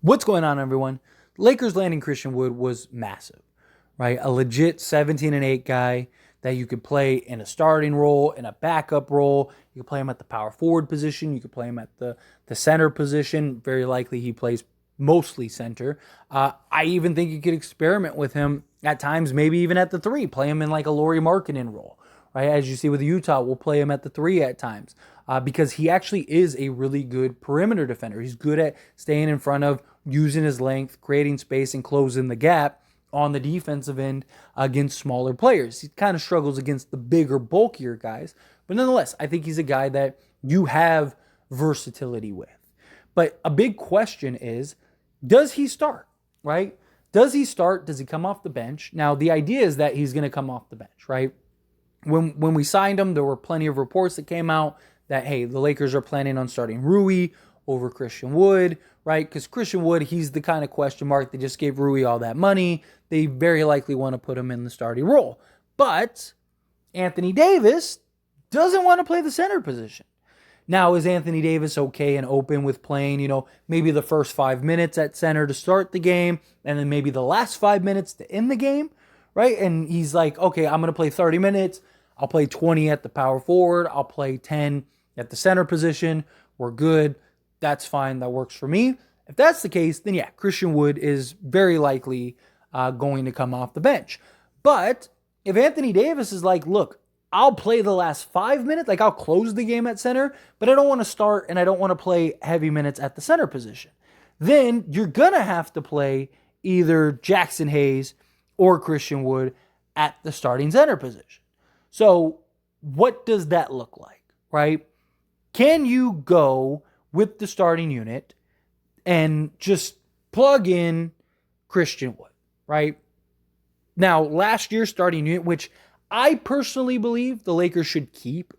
What's going on, everyone? Lakers landing Christian Wood was massive, right? A legit 17-8 guy that you could play in a starting role, in a backup role. You could play him at the power forward position. You could play him at the center position. Very likely he plays mostly center. I even think you could experiment with him at times, maybe even at the three. Play him in like a Lauri Markkanen role, right? As you see with Utah, we'll play him at the three at times because he actually is a really good perimeter defender. He's good at staying in front of, using his length, creating space, and closing the gap on the defensive end against smaller players. He kind of struggles against the bigger, bulkier guys. But nonetheless, I think he's a guy that you have versatility with. But a big question is, does he start, right? Does he start? Does he come off the bench? Now, the idea is that he's going to come off the bench, right? When we signed him, there were plenty of reports that came out that, hey, the Lakers are planning on starting Rui over Christian Wood, right? Because Christian Wood, he's the kind of question mark. They just gave Rui all that money. They very likely want to put him in the starting role. But Anthony Davis doesn't want to play the center position. Now, is Anthony Davis okay and open with playing, maybe the first 5 minutes at center to start the game, and then maybe the last 5 minutes to end the game, right? And he's like, okay, I'm going to play 30 minutes. I'll play 20 at the power forward. I'll play 10 at the center position. We're good. That's fine. That works for me. If that's the case, then yeah, Christian Wood is very likely going to come off the bench. But if Anthony Davis is like, look, I'll play the last 5 minutes, like I'll close the game at center, but I don't want to start and I don't want to play heavy minutes at the center position, then you're going to have to play either Jackson Hayes or Christian Wood at the starting center position. So what does that look like, right? Can you go with the starting unit and just plug in Christian Wood, right? Now, last year's starting unit, which I personally believe the Lakers should keep.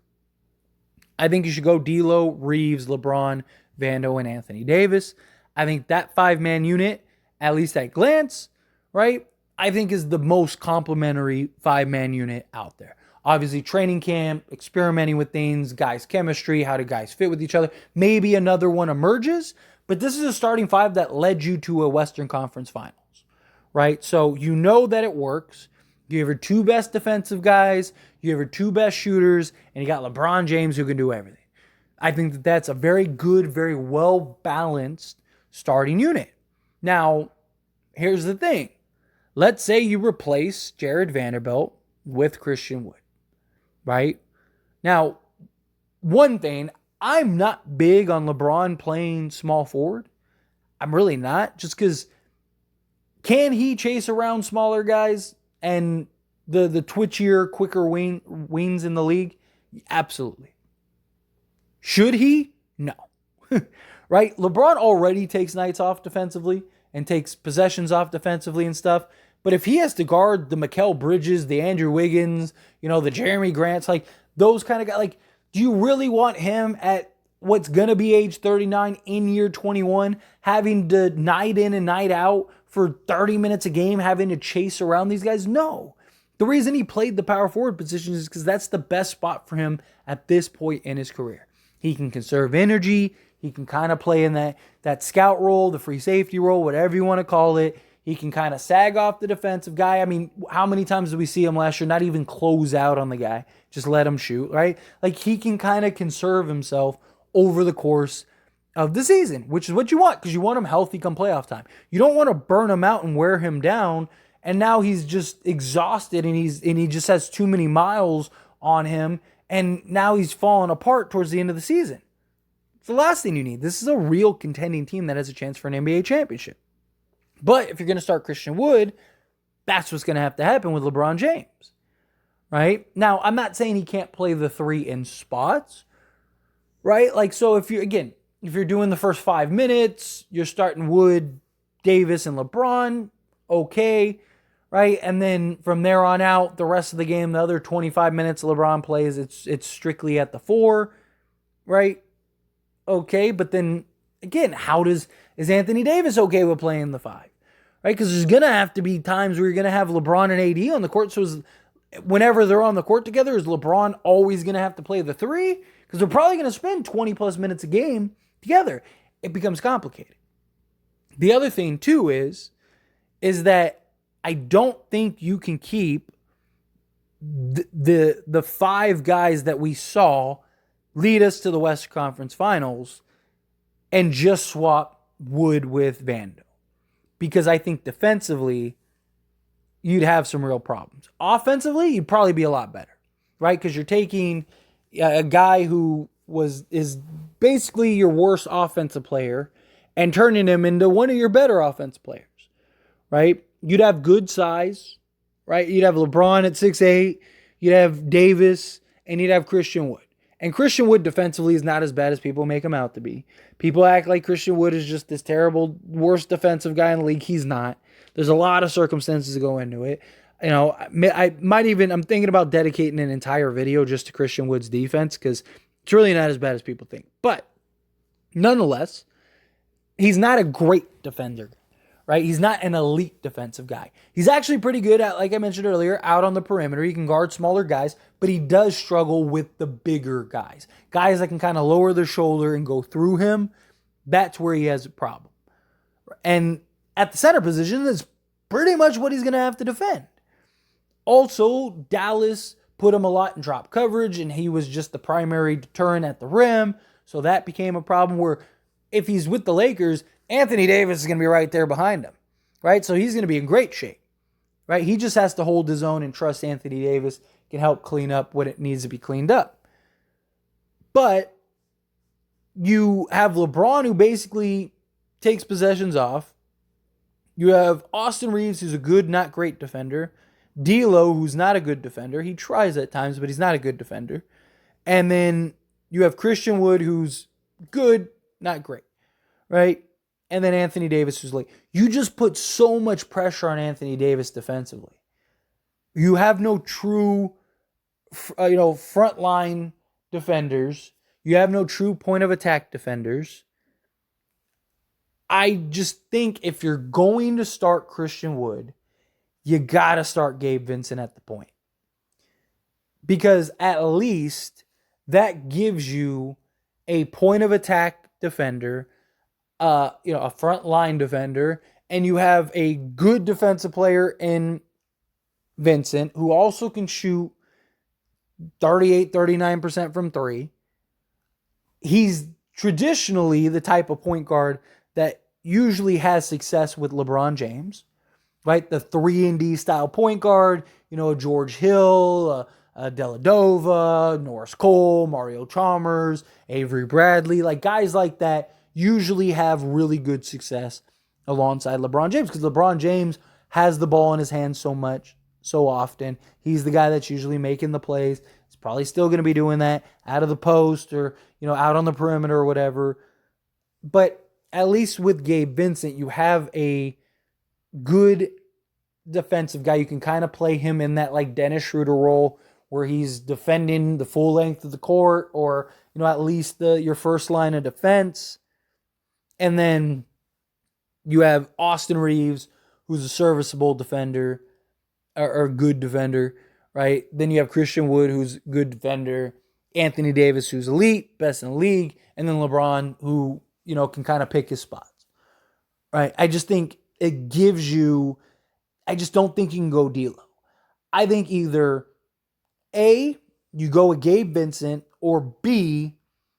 I think you should go D'Lo, Reeves, LeBron, Vando, and Anthony Davis. I think that five-man unit, at least at glance, right, I think is the most complementary five-man unit out there. Obviously, training camp, experimenting with things, guys' chemistry, how do guys fit with each other. Maybe another one emerges, but this is a starting five that led you to a Western Conference Finals, right? So you know that it works. You have your two best defensive guys, you have your two best shooters, and you got LeBron James who can do everything. I think that that's a very good, very well-balanced starting unit. Now, here's the thing. Let's say you replace Jared Vanderbilt with Christian Wood, right? Now, one thing, I'm not big on LeBron playing small forward. I'm really not, just because can he chase around smaller guys and the twitchier, quicker wings in the league? Absolutely. Should he? No. Right? LeBron already takes nights off defensively and takes possessions off defensively and stuff. But if he has to guard the Mikal Bridges, the Andrew Wiggins, the Jeremy Grants, like those kind of guys, like, do you really want him at what's going to be age 39 in year 21, having to night in and night out for 30 minutes a game, having to chase around these guys? No. The reason he played the power forward position is because that's the best spot for him at this point in his career. He can conserve energy. He can kind of play in that scout role, the free safety role, whatever you want to call it. He can kind of sag off the defensive guy. I mean, how many times did we see him last year not even close out on the guy? Just let him shoot, right? Like, he can kind of conserve himself over the course of the season, which is what you want, because you want him healthy come playoff time. You don't want to burn him out and wear him down, and now he's just exhausted and he just has too many miles on him, and now he's falling apart towards the end of the season. It's the last thing you need. This is a real contending team that has a chance for an NBA championship. But if you're going to start Christian Wood, that's what's going to have to happen with LeBron James, right? Now, I'm not saying he can't play the three in spots, right? Like, so if you're doing the first 5 minutes, you're starting Wood, Davis, and LeBron, okay, right? And then from there on out, the rest of the game, the other 25 minutes LeBron plays, it's strictly at the four, right? Okay, but then again, is Anthony Davis okay with playing the five? Right? Because there's going to have to be times where you're going to have LeBron and AD on the court. So whenever they're on the court together, is LeBron always going to have to play the three? Because they're probably going to spend 20 plus minutes a game together. It becomes complicated. The other thing too is that I don't think you can keep the five guys that we saw lead us to the West Conference Finals and just swap Wood with Vando. Because I think defensively, you'd have some real problems. Offensively, you'd probably be a lot better, right? Because you're taking a guy who is basically your worst offensive player and turning him into one of your better offensive players, right? You'd have good size, right? You'd have LeBron at 6'8", you'd have Davis, and you'd have Christian Wood. And Christian Wood defensively is not as bad as people make him out to be. People act like Christian Wood is just this terrible, worst defensive guy in the league. He's not. There's a lot of circumstances to go into it. You know, I'm thinking about dedicating an entire video just to Christian Wood's defense because it's really not as bad as people think. But nonetheless, he's not a great defender, right? He's not an elite defensive guy. He's actually pretty good at, like I mentioned earlier, out on the perimeter. He can guard smaller guys, but he does struggle with the bigger guys. Guys that can kind of lower their shoulder and go through him. That's where he has a problem. And at the center position, that's pretty much what he's going to have to defend. Also, Dallas put him a lot in drop coverage, and he was just the primary deterrent at the rim. So that became a problem where if he's with the Lakers, Anthony Davis is going to be right there behind him, right? So he's going to be in great shape, right? He just has to hold his own and trust Anthony Davis can help clean up what it needs to be cleaned up. But you have LeBron, who basically takes possessions off. You have Austin Reeves, who's a good, not great defender. D'Lo, who's not a good defender. He tries at times, but he's not a good defender. And then you have Christian Wood, who's good, not great, right? And then Anthony Davis, who's late. You just put so much pressure on Anthony Davis defensively. You have no true, frontline defenders. You have no true point of attack defenders. I just think if you're going to start Christian Wood, you got to start Gabe Vincent at the point. Because at least that gives you a point of attack defender, a front line defender, and you have a good defensive player in Vincent who also can shoot 38-39% from three. He's traditionally the type of point guard that usually has success with LeBron James, right? The 3-and-D style point guard, George Hill, Deladova, Norris Cole, Mario Chalmers, Avery Bradley, like guys like that usually have really good success alongside LeBron James because LeBron James has the ball in his hands so often. He's the guy that's usually making the plays. He's probably still going to be doing that out of the post or, out on the perimeter or whatever. But at least with Gabe Vincent, you have a good defensive guy. You can kind of play him in that like Dennis Schroeder role where he's defending the full length of the court or, at least your first line of defense. And then you have Austin Reeves, who's a serviceable defender or good defender, right? Then you have Christian Wood, who's a good defender. Anthony Davis, who's elite, best in the league. And then LeBron, who, can kind of pick his spots, right? I just think it gives you, I just don't think you can go D'Lo. I think either A, you go with Gabe Vincent, or B,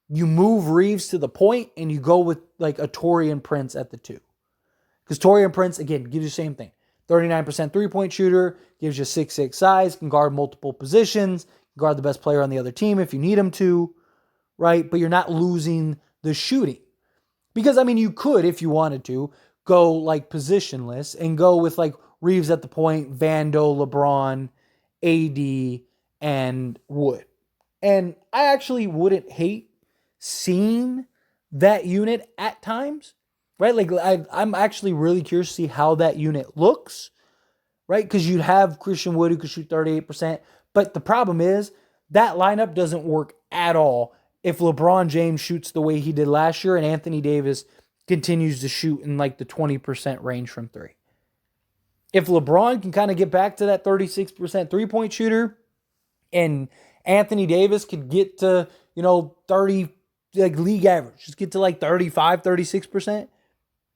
you move Reeves to the point and you go with like a Taurean Prince at the 2. Because Taurean Prince, again, gives you the same thing. 39% three-point shooter, gives you 6'6" size, can guard multiple positions, guard the best player on the other team if you need him to, right? But you're not losing the shooting. Because, you could, if you wanted to, go like positionless and go with like Reeves at the point, Vando, LeBron, AD, and Wood. And I actually wouldn't hate seeing that unit at times, right? Like I'm actually really curious to see how that unit looks, right? Because you'd have Christian Wood who could shoot 38%. But the problem is that lineup doesn't work at all if LeBron James shoots the way he did last year and Anthony Davis continues to shoot in like the 20% range from three. If LeBron can kind of get back to that 36% three-point shooter and Anthony Davis could get to, 30, like league average, just get to like 35, 36%,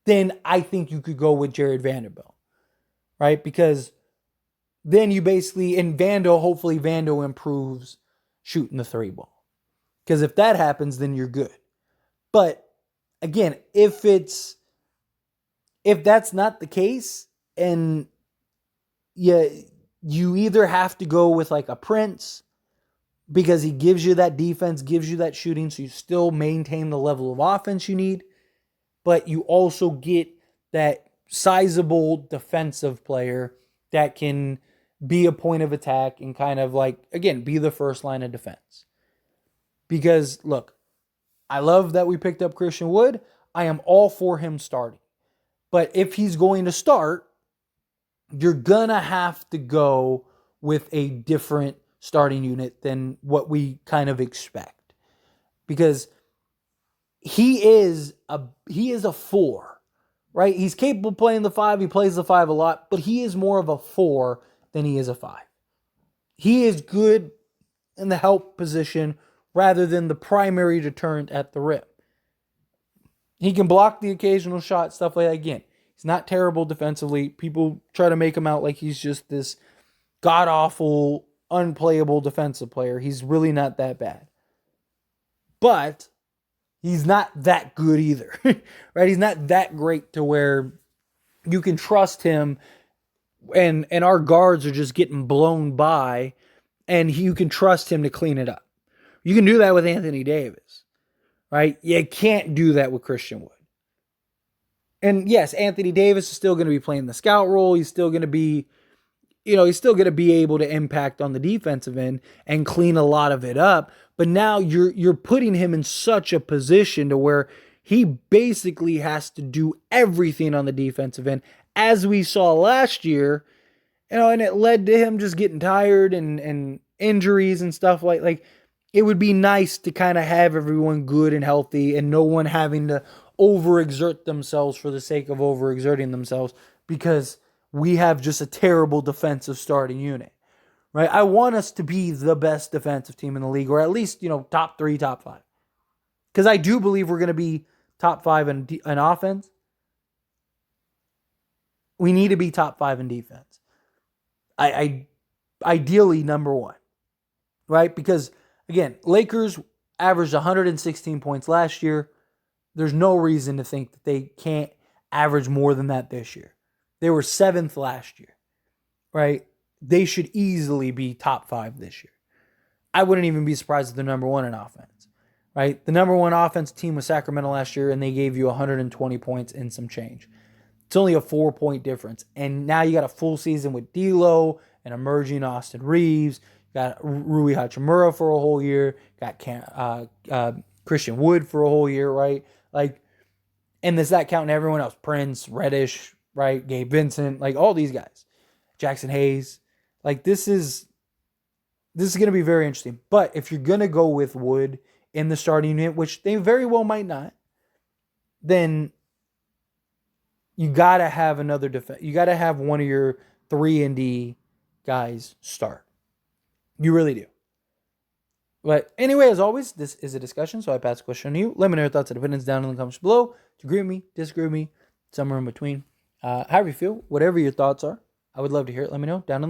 then I think you could go with Jared Vanderbilt, right? Because then you basically, and hopefully Vando improves shooting the three ball. Because if that happens, then you're good. But again, if that's not the case, and you either have to go with like a Prince, because he gives you that defense, gives you that shooting, so you still maintain the level of offense you need, but you also get that sizable defensive player that can be a point of attack and kind of like, again, be the first line of defense. Because, look, I love that we picked up Christian Wood. I am all for him starting. But if he's going to start, you're going to have to go with a different starting unit than what we kind of expect. Because he is a 4, right? He's capable of playing the 5. He plays the 5 a lot, but he is more of a 4 than he is a 5. He is good in the help position rather than the primary deterrent at the rim. He can block the occasional shot, stuff like that. Again, he's not terrible defensively. People try to make him out like he's just this god-awful, unplayable defensive player. He's really not that bad. But he's not that good either, right? He's not that great to where you can trust him and our guards are just getting blown by and you can trust him to clean it up. You can do that with Anthony Davis, right? You can't do that with Christian Wood. And yes, Anthony Davis is still going to be playing the scout role. He's still going to be, he's still going to be able to impact on the defensive end and clean a lot of it up. But now you're putting him in such a position to where he basically has to do everything on the defensive end, as we saw last year, and it led to him just getting tired and injuries and stuff like it would be nice to kind of have everyone good and healthy and no one having to overexert themselves for the sake of overexerting themselves because we have just a terrible defensive starting unit, right? I want us to be the best defensive team in the league, or at least, top 3, top 5. Because I do believe we're going to be top 5 in offense. We need to be top 5 in defense. I ideally number 1, right? Because again, Lakers averaged 116 points last year. There's no reason to think that they can't average more than that this year. They were 7th last year, right? They should easily be top 5 this year. I wouldn't even be surprised if they're number 1 in offense, right? The number 1 offense team was Sacramento last year, and they gave you 120 points and some change. It's only a 4-point difference. And now you got a full season with D'Lo and emerging Austin Reeves. Got Rui Hachimura for a whole year. Got Christian Wood for a whole year, right? And does that count everyone else? Prince, Reddish, right? Gabe Vincent, all these guys. Jackson Hayes. This is going to be very interesting. But if you're going to go with Wood in the starting unit, which they very well might not, then you got to have another defense. You got to have one of your 3-and-D guys start. You really do. But anyway, as always, this is a discussion, so I pass the question to you. Let me know your thoughts and opinions down in the comments below. To agree with me, disagree with me, somewhere in between. However you feel, whatever your thoughts are, I would love to hear it. Let me know down in the